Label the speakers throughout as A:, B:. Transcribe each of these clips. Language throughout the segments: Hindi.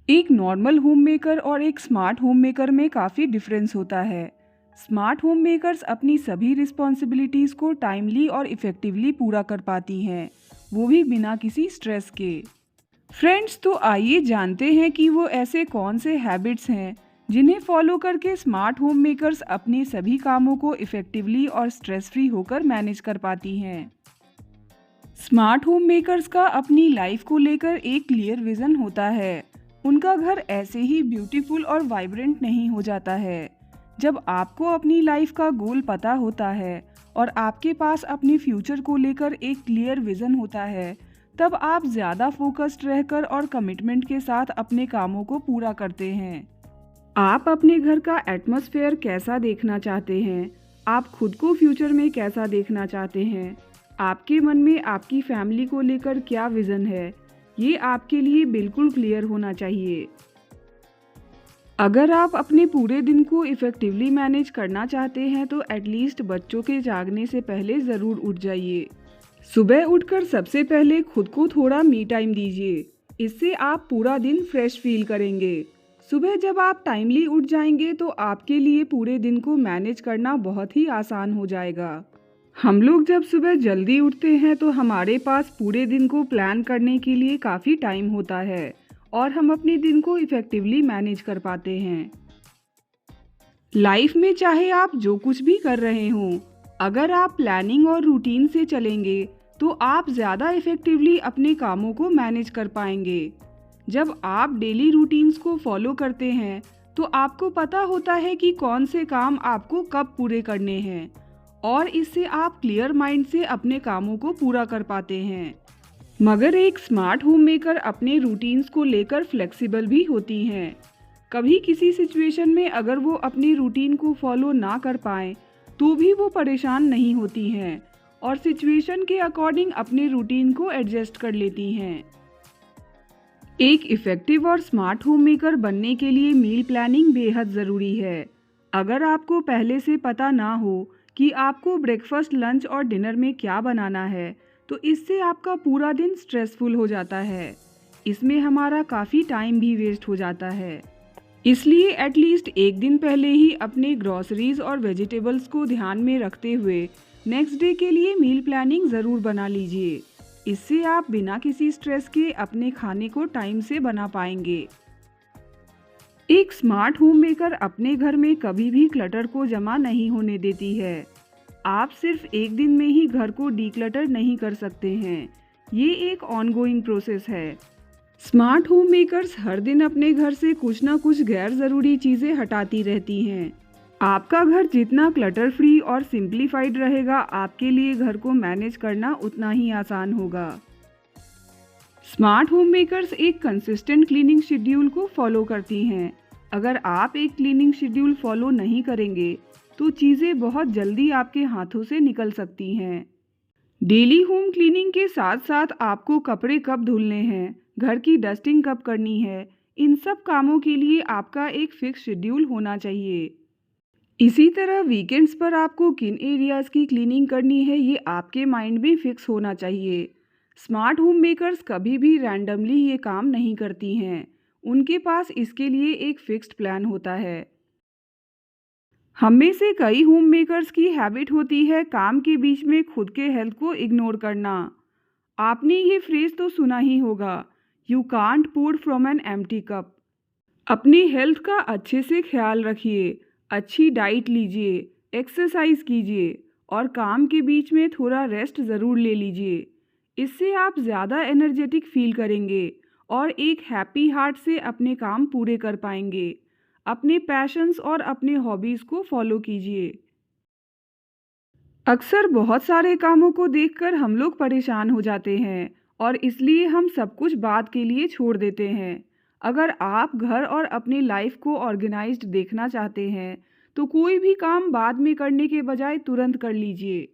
A: एक नॉर्मल होम मेकर और एक स्मार्ट होम मेकर में काफ़ी डिफरेंस होता है। स्मार्ट होम मेकर्स अपनी सभी रिस्पॉन्सिबिलिटीज़ को टाइमली और इफ़ेक्टिवली पूरा कर पाती हैं, वो भी बिना किसी स्ट्रेस के। फ्रेंड्स, तो आइए जानते हैं कि वो ऐसे कौन से हैबिट्स हैं जिन्हें फॉलो करके स्मार्ट होम मेकर्स अपने सभी कामों को इफ़ेक्टिवली और स्ट्रेस फ्री होकर मैनेज कर पाती हैं। स्मार्ट होम मेकर्स का अपनी लाइफ को लेकर एक क्लियर विजन होता है। उनका घर ऐसे ही ब्यूटीफुल और वाइब्रेंट नहीं हो जाता है। जब आपको अपनी लाइफ का गोल पता होता है और आपके पास अपने फ्यूचर को लेकर एक क्लियर विजन होता है, तब आप ज़्यादा फोकस्ड रहकर और कमिटमेंट के साथ अपने कामों को पूरा करते हैं। आप अपने घर का एटमॉस्फेयर कैसा देखना चाहते हैं? आप खुद को फ्यूचर में कैसा देखना चाहते हैं? आपके मन में आपकी फैमिली को लेकर क्या विज़न है? ये आपके लिए बिल्कुल क्लियर होना चाहिए। अगर आप अपने पूरे दिन को इफ़ेक्टिवली मैनेज करना चाहते हैं तो एटलीस्ट बच्चों के जागने से पहले ज़रूर उठ जाइए। सुबह उठकर सबसे पहले खुद को थोड़ा मी टाइम दीजिए। इससे आप पूरा दिन फ्रेश फील करेंगे। सुबह जब आप टाइमली उठ जाएंगे तो आपके लिए पूरे दिन को मैनेज करना बहुत ही आसान हो जाएगा। हम लोग जब सुबह जल्दी उठते हैं तो हमारे पास पूरे दिन को प्लान करने के लिए काफ़ी टाइम होता है और हम अपने दिन को इफ़ेक्टिवली मैनेज कर पाते हैं। लाइफ में चाहे आप जो कुछ भी कर रहे हों, अगर आप प्लानिंग और रूटीन से चलेंगे तो आप ज़्यादा इफ़ेक्टिवली अपने कामों को मैनेज कर पाएंगे। जब आप डेली रूटीन्स को फॉलो करते हैं तो आपको पता होता है कि कौन से काम आपको कब पूरे करने हैं और इससे आप क्लियर माइंड से अपने कामों को पूरा कर पाते हैं। मगर एक स्मार्ट होम मेकर अपने रूटीन्स को लेकर फ्लेक्सिबल भी होती हैं। कभी किसी सिचुएशन में अगर वो अपनी रूटीन को फॉलो ना कर पाए तो भी वो परेशान नहीं होती हैं और सिचुएशन के अकॉर्डिंग अपने रूटीन को एडजस्ट कर लेती हैं। एक इफ़ेक्टिव और स्मार्ट होम मेकर बनने के लिए मील प्लानिंग बेहद ज़रूरी है। अगर आपको पहले से पता ना हो कि आपको ब्रेकफास्ट, लंच और डिनर में क्या बनाना है, तो इससे आपका पूरा दिन स्ट्रेसफुल हो जाता है। इसमें हमारा काफ़ी टाइम भी वेस्ट हो जाता है। इसलिए एटलीस्ट एक दिन पहले ही अपने ग्रॉसरीज और वेजिटेबल्स को ध्यान में रखते हुए नेक्स्ट डे के लिए मील प्लानिंग ज़रूर बना लीजिए। इससे आप बिना किसी स्ट्रेस के अपने खाने को टाइम से बना पाएंगे। एक स्मार्ट होम मेकर अपने घर में कभी भी क्लटर को जमा नहीं होने देती है। आप सिर्फ एक दिन में ही घर को डीक्लटर नहीं कर सकते हैं। ये एक ऑनगोइंग प्रोसेस है। स्मार्ट होम मेकर्स हर दिन अपने घर से कुछ ना कुछ गैर ज़रूरी चीज़ें हटाती रहती हैं। आपका घर जितना क्लटर फ्री और सिंप्लीफाइड रहेगा, आपके लिए घर को मैनेज करना उतना ही आसान होगा। स्मार्ट होम मेकर्स एक कंसिस्टेंट क्लीनिंग शेड्यूल को फॉलो करती हैं। अगर आप एक क्लीनिंग शेड्यूल फॉलो नहीं करेंगे तो चीज़ें बहुत जल्दी आपके हाथों से निकल सकती हैं। डेली होम क्लीनिंग के साथ साथ आपको कपड़े कब धुलने हैं, घर की डस्टिंग कब करनी है, इन सब कामों के लिए आपका एक फिक्स शेड्यूल होना चाहिए। इसी तरह वीकेंड्स पर आपको किन एरियाज़ की क्लीनिंग करनी है, ये आपके माइंड में फिक्स होना चाहिए। स्मार्ट होम मेकर्स कभी भी रैंडमली ये काम नहीं करती हैं। उनके पास इसके लिए एक फिक्स्ड प्लान होता है। हम में से कई होम मेकर्स की हैबिट होती है काम के बीच में खुद के हेल्थ को इग्नोर करना। आपने ये फ्रेज तो सुना ही होगा, you can't pour from an empty cup. अपनी हेल्थ का अच्छे से ख्याल रखिए, अच्छी डाइट लीजिए, एक्सरसाइज कीजिए और काम के बीच में थोड़ा रेस्ट ज़रूर ले लीजिए। इससे आप ज़्यादा एनर्जेटिक फील करेंगे और एक हैप्पी हार्ट से अपने काम पूरे कर पाएंगे। अपने पैशंस और अपने हॉबीज़ को फॉलो कीजिए। अक्सर बहुत सारे कामों को देखकर हम लोग परेशान हो जाते हैं और इसलिए हम सब कुछ बाद के लिए छोड़ देते हैं। अगर आप घर और अपनी लाइफ को ऑर्गेनाइज्ड देखना चाहते हैं तो कोई भी काम बाद में करने के बजाय तुरंत कर लीजिए,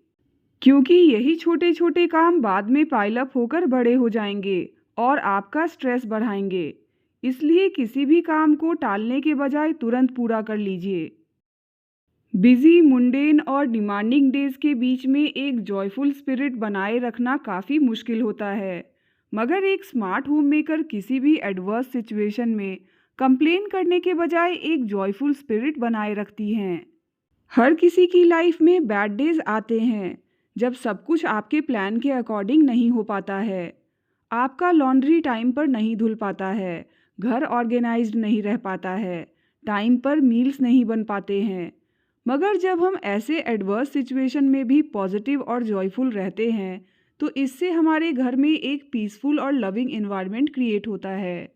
A: क्योंकि यही छोटे छोटे काम बाद में पाइल अप होकर बड़े हो जाएंगे और आपका स्ट्रेस बढ़ाएंगे। इसलिए किसी भी काम को टालने के बजाय तुरंत पूरा कर लीजिए। बिजी, मुंडेन और डिमांडिंग डेज के बीच में एक जॉयफुल स्पिरिट बनाए रखना काफ़ी मुश्किल होता है, मगर एक स्मार्ट होम मेकर किसी भी एडवर्स सिचुएशन में कंप्लेन करने के बजाय एक जॉयफुल स्पिरिट बनाए रखती हैं। हर किसी की लाइफ में बैड डेज आते हैं, जब सब कुछ आपके प्लान के अकॉर्डिंग नहीं हो पाता है। आपका लॉन्ड्री टाइम पर नहीं धुल पाता है, घर ऑर्गेनाइज्ड नहीं रह पाता है, टाइम पर मील्स नहीं बन पाते हैं। मगर जब हम ऐसे एडवर्स सिचुएशन में भी पॉजिटिव और जॉयफुल रहते हैं तो इससे हमारे घर में एक पीसफुल और लविंग एनवायरनमेंट क्रिएट होता है।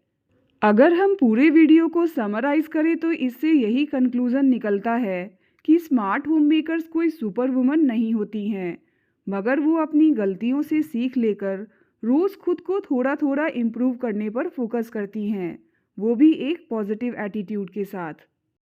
A: अगर हम पूरे वीडियो को समराइज करें तो इससे यही कंक्लूजन निकलता है कि स्मार्ट होम मेकर्स कोई सुपर वुमन नहीं होती हैं, मगर वो अपनी गलतियों से सीख लेकर रोज़ खुद को थोड़ा थोड़ा इम्प्रूव करने पर फोकस करती हैं, वो भी एक पॉजिटिव एटीट्यूड के साथ।